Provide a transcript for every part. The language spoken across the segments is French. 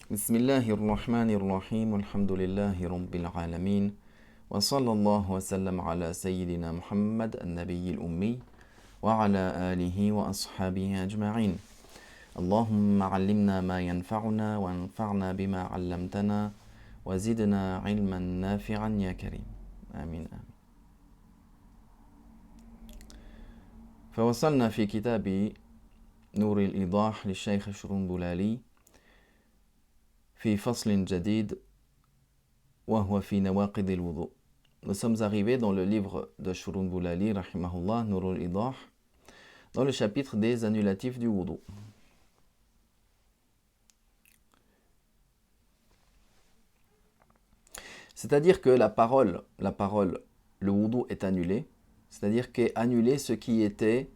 بسم الله الرحمن الرحيم والحمد لله رب العالمين وصلى الله وسلم على سيدنا محمد النبي الأمي وعلى آله وأصحابه أجمعين اللهم علمنا ما ينفعنا وانفعنا بما علمتنا وزدنا علما نافعا يا كريم آمين آمين. فوصلنا في كتاب نور الإيضاح للشيخ شرنبلالي في فصل جديد وهو في نواقض الوضوء. Nous sommes arrivés dans le livre de Shurunbulali, rahimahullah, Nur al-Idah, dans le chapitre des annulatifs du wudu. C'est-à-dire que la parole, le wudu est annulé, c'est-à-dire qu'est annulé ce qui était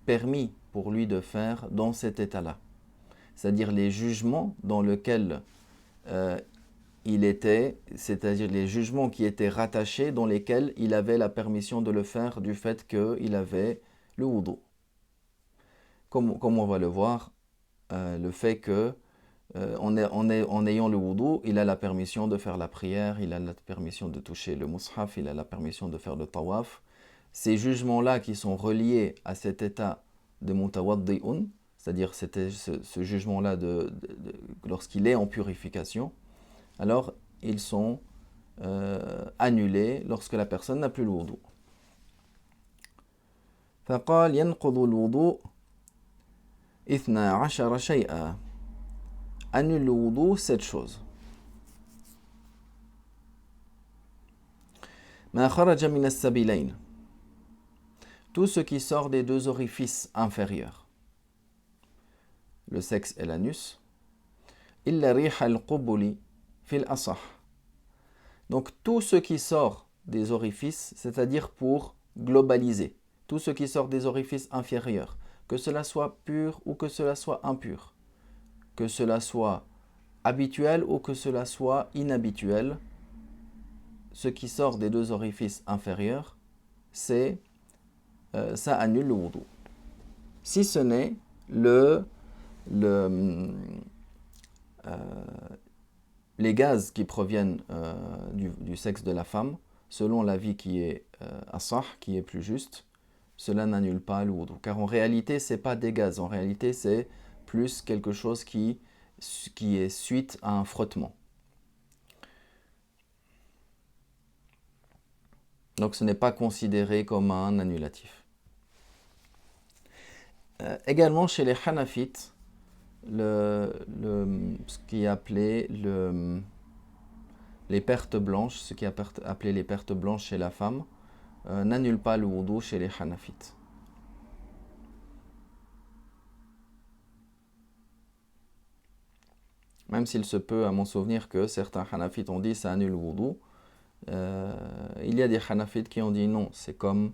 permis pour lui de faire dans cet état-là. C'est-à-dire les jugements dans lesquels il était, c'est-à-dire les jugements qui étaient rattachés, dans lesquels il avait la permission de le faire du fait qu'il avait le wudu. Comme on va le voir, le fait que en ayant le wudu, il a la permission de faire la prière, il a la permission de toucher le mushaf, il a la permission de faire le tawaf. Ces jugements-là qui sont reliés à cet état de mutawaddi'un, c'est-à-dire ce jugement-là lorsqu'il est en purification, alors ils sont annulés lorsque la personne n'a plus le wudu. فقال ينقض الوضوء 12 شيئا. Annule le wudu 7 choses. ما خرج من السبيلين. Tout ce qui sort des deux orifices inférieurs, le sexe et l'anus. إلا ريح القبل في الأصح. Donc tout ce qui sort des orifices, c'est-à-dire pour globaliser, tout ce qui sort des orifices inférieurs, que cela soit pur ou que cela soit impur, que cela soit habituel ou que cela soit inhabituel, ce qui sort des deux orifices inférieurs, ça annule le wudu. Si ce n'est les gaz qui proviennent du sexe de la femme, selon l'avis qui est asah, qui est plus juste, cela n'annule pas le wudu. Car en réalité, ce n'est pas des gaz, en réalité, c'est plus quelque chose qui est suite à un frottement. Donc ce n'est pas considéré comme un annulatif. Également chez les Hanafites, ce qui est appelé les pertes blanches, ce qui est appelé les pertes blanches chez la femme, n'annule pas le wudu chez les Hanafites. Même s'il se peut, à mon souvenir, que certains Hanafites ont dit ça annule le wudu, il y a des Hanafites qui ont dit non, c'est comme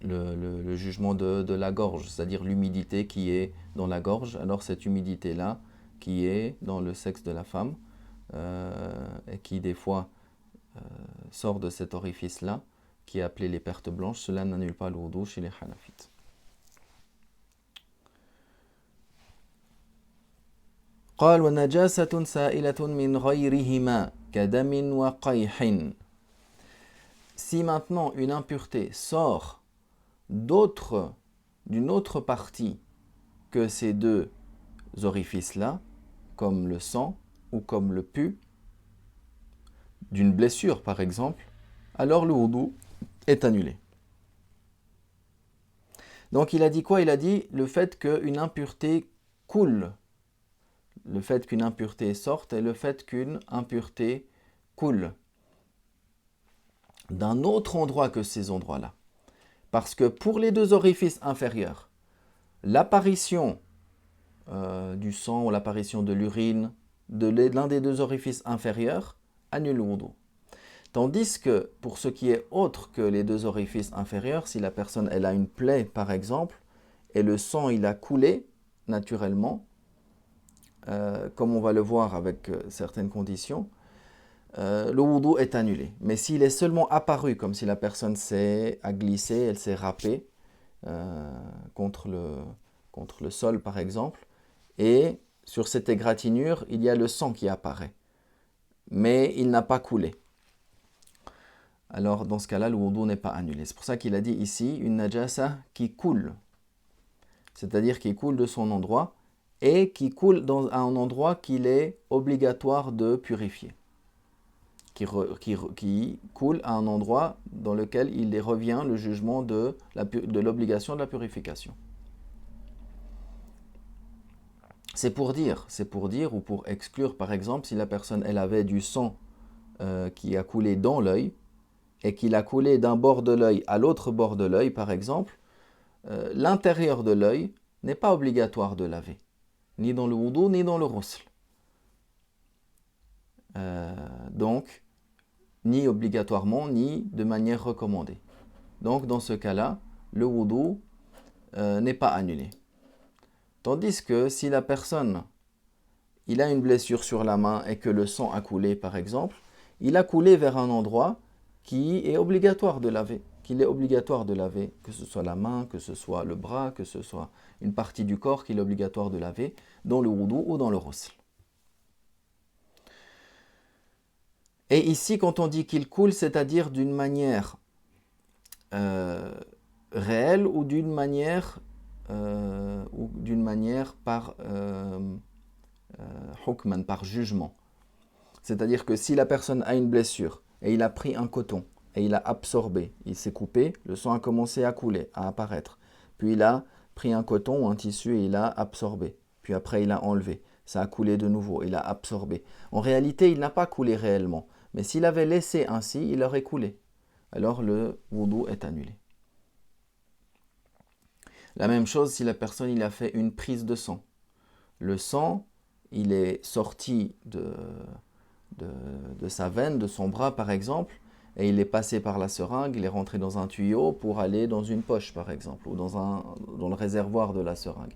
le jugement de la gorge, c'est-à-dire l'humidité qui est dans la gorge. Alors cette humidité-là, qui est dans le sexe de la femme, et qui des fois sort de cet orifice-là, qui est appelé les pertes blanches, cela n'annule pas le wudu chez les Hanafites. قال ونجاسة سائلة من غيرهما كدم وقيح. Si maintenant une impureté sort d'une autre partie que ces deux orifices-là, comme le sang ou comme le pus, d'une blessure par exemple, alors le wudu est annulé. Donc il a dit quoi? Il a dit le fait qu'une impureté coule, le fait qu'une impureté sorte et le fait qu'une impureté coule d'un autre endroit que ces endroits-là. Parce que pour les deux orifices inférieurs, l'apparition du sang ou l'apparition de l'urine de l'un des deux orifices inférieurs annule le wudu. Tandis que pour ce qui est autre que les deux orifices inférieurs, si la personne elle a une plaie par exemple, et le sang il a coulé naturellement, comme on va le voir avec certaines conditions, le wudu est annulé. Mais s'il est seulement apparu, comme si la personne a glissé, elle s'est râpée contre contre le sol par exemple, et sur cette égratignure, il y a le sang qui apparaît, mais il n'a pas coulé. Alors dans ce cas-là, le wudu n'est pas annulé. C'est pour ça qu'il a dit ici une najasa qui coule, c'est-à-dire qui coule de son endroit et qui coule dans un endroit qu'il est obligatoire de purifier. Qui coule à un endroit dans lequel il revient le jugement de l'obligation de la purification. C'est pour dire ou pour exclure, par exemple, si la personne elle avait du sang qui a coulé dans l'œil et qu'il a coulé d'un bord de l'œil à l'autre bord de l'œil, par exemple, l'intérieur de l'œil n'est pas obligatoire de laver, ni dans le wudu, ni dans le ghusl. Donc, ni obligatoirement, ni de manière recommandée. Donc, dans ce cas-là, le wudu n'est pas annulé. Tandis que si la personne, il a une blessure sur la main et que le sang a coulé, par exemple, il a coulé vers un endroit qui est obligatoire de laver, que ce soit la main, que ce soit le bras, que ce soit une partie du corps qu'il est obligatoire de laver, dans le wudu ou dans le ghusl. Et ici, quand on dit qu'il coule, c'est-à-dire d'une manière réelle ou d'une manière par hukman, par jugement. C'est-à-dire que si la personne a une blessure et il a pris un coton et il a absorbé, il s'est coupé, le sang a commencé à couler, à apparaître. Puis il a pris un coton ou un tissu et il a absorbé. Puis après il a enlevé, ça a coulé de nouveau, il a absorbé. En réalité, il n'a pas coulé réellement. Mais s'il avait laissé ainsi, il aurait coulé. Alors le wudu est annulé. La même chose si la personne il a fait une prise de sang. Le sang, il est sorti de sa veine, de son bras par exemple, et il est passé par la seringue, il est rentré dans un tuyau pour aller dans une poche par exemple, ou dans le réservoir de la seringue.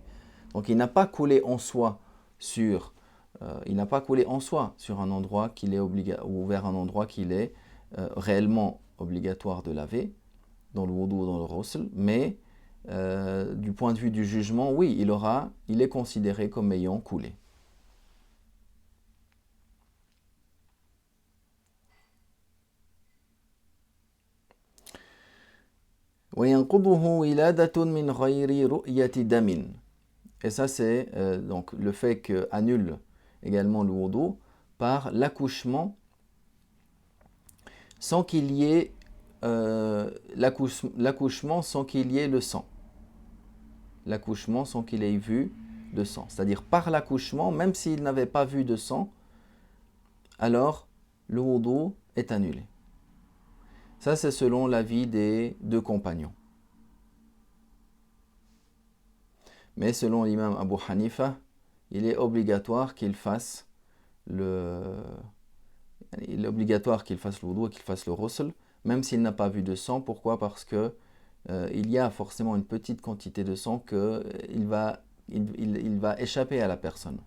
Donc il n'a pas coulé en soi sur un endroit qu'il est ou vers un endroit qu'il est réellement obligatoire de laver, dans le wudu ou dans le ghusl, mais du point de vue du jugement, oui, il est considéré comme ayant coulé. Et ça, c'est donc le fait que annule également le wudu par l'accouchement sans qu'il y ait l'accouchement sans qu'il y ait le sang. L'accouchement sans qu'il ait vu de sang. C'est-à-dire par l'accouchement, même s'il n'avait pas vu de sang, alors le wudu est annulé. Ça, c'est selon l'avis des deux compagnons. Mais selon l'imam Abu Hanifa, il est obligatoire qu'il fasse le wudu et qu'il fasse le ghusl, même s'il n'a pas vu de sang. Pourquoi? Parce que il y a forcément une petite quantité de sang qu'il va échapper à la personne.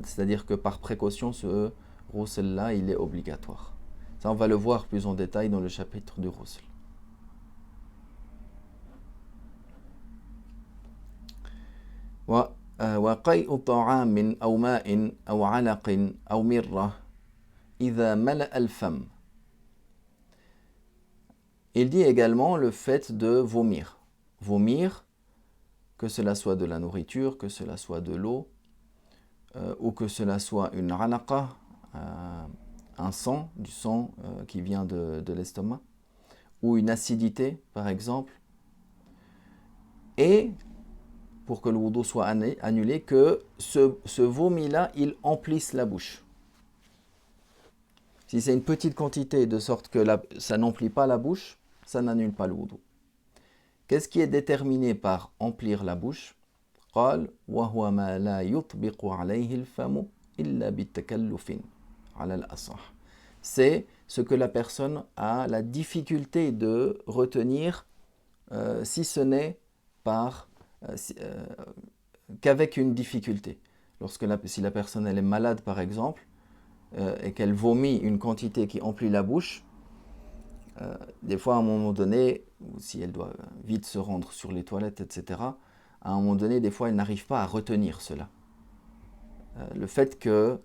C'est-à-dire que par précaution, ce ghusl-là, il est obligatoire. Ça, on va le voir plus en détail dans le chapitre du ghusl. وقيء طعام أو ماء أو علق أو مرة إذا ملأ الفم. Il dit également le fait de vomir. Vomir, que cela soit de la nourriture, que cela soit de l'eau, ou que cela soit une alaqa, un sang, du sang qui vient de l'estomac, ou une acidité par exemple, et pour que le wudu soit annulé, que ce vomi-là, il emplisse la bouche. Si c'est une petite quantité de sorte que ça n'emplit pas la bouche, ça n'annule pas le wudu. Qu'est-ce qui est déterminé par emplir la bouche? قال وهو ما لا يطبق عليه الفم إلا بتكلف على الأصح. C'est ce que la personne a la difficulté de retenir, si ce n'est qu'avec une difficulté. Si la personne elle est malade par exemple, et qu'elle vomit une quantité qui emplit la bouche, des fois à un moment donné, ou si elle doit vite se rendre sur les toilettes, etc., à un moment donné, des fois, elle n'arrive pas à retenir cela. Le fait que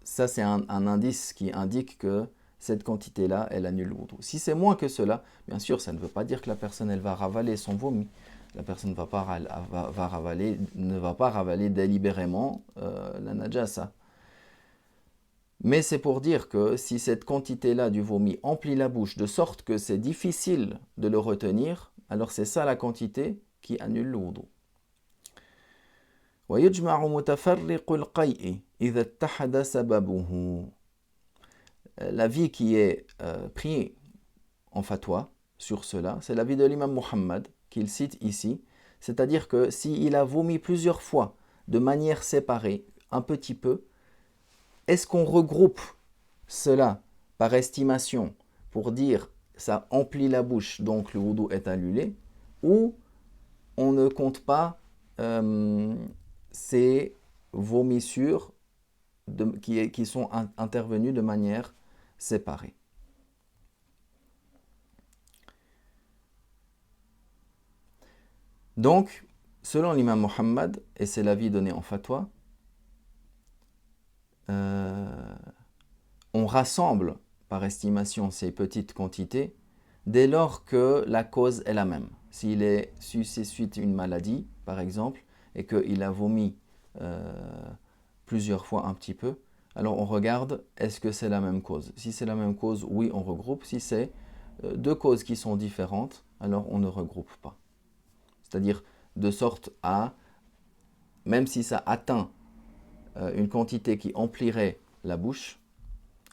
ça, c'est un indice qui indique que cette quantité-là, elle annule le wudu. Si c'est moins que cela, bien sûr, ça ne veut pas dire que la personne, elle va ravaler son vomi. La personne ne va pas ravaler délibérément la najasa. Mais c'est pour dire que si cette quantité-là du vomi emplit la bouche de sorte que c'est difficile de le retenir, alors c'est ça la quantité qui annule le wudu. ويجمع متفرق القيء إذا اتحد سببه. L'avis qui est pris en fatwa sur cela, c'est l'avis de l'imam Muhammad qu'il cite ici, c'est-à-dire que s'il a vomi plusieurs fois de manière séparée, un petit peu, est-ce qu'on regroupe cela par estimation pour dire ça emplit la bouche, donc le wudu est annulé, ou on ne compte pas ces vomissures qui sont intervenues de manière séparée. Donc, selon l'imam Muhammad, et c'est l'avis donné en fatwa, on rassemble par estimation ces petites quantités dès lors que la cause est la même. Si c'est suite à une maladie, par exemple, et qu'il a vomi plusieurs fois un petit peu, alors on regarde, est-ce que c'est la même cause? Si c'est la même cause, oui, on regroupe. Si c'est deux causes qui sont différentes, alors on ne regroupe pas. C'est-à-dire de sorte à, même si ça atteint une quantité qui emplirait la bouche,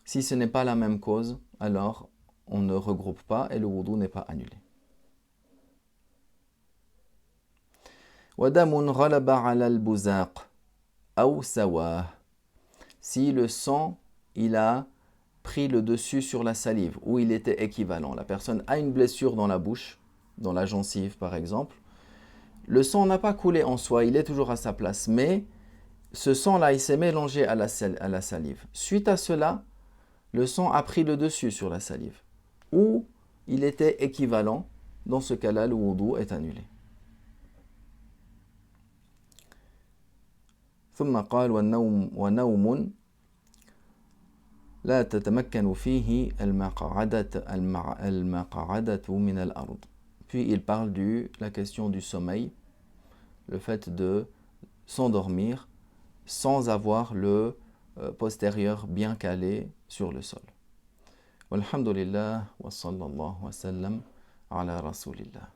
si ce n'est pas la même cause, alors on ne regroupe pas et le wudu n'est pas annulé. وَدَمٌ غَلَبَ عَلَى الْبُزَاقِ أَوْ سَوَاهُ. Si le sang, il a pris le dessus sur la salive, ou il était équivalent. La personne a une blessure dans la bouche, dans la gencive par exemple. Le sang n'a pas coulé en soi, il est toujours à sa place, mais ce sang-là, il s'est mélangé à la salive. Suite à cela, le sang a pris le dessus sur la salive. Ou il était équivalent, dans ce cas-là, le wudu est annulé. ثم قال ونوم لا تتمكن فيه المقعدة من الأرض. Puis il parle de la question du sommeil, le fait de s'endormir sans avoir le postérieur bien calé sur le sol. Walhamdulillah wa sallallahu wa sallam ala rasulillah.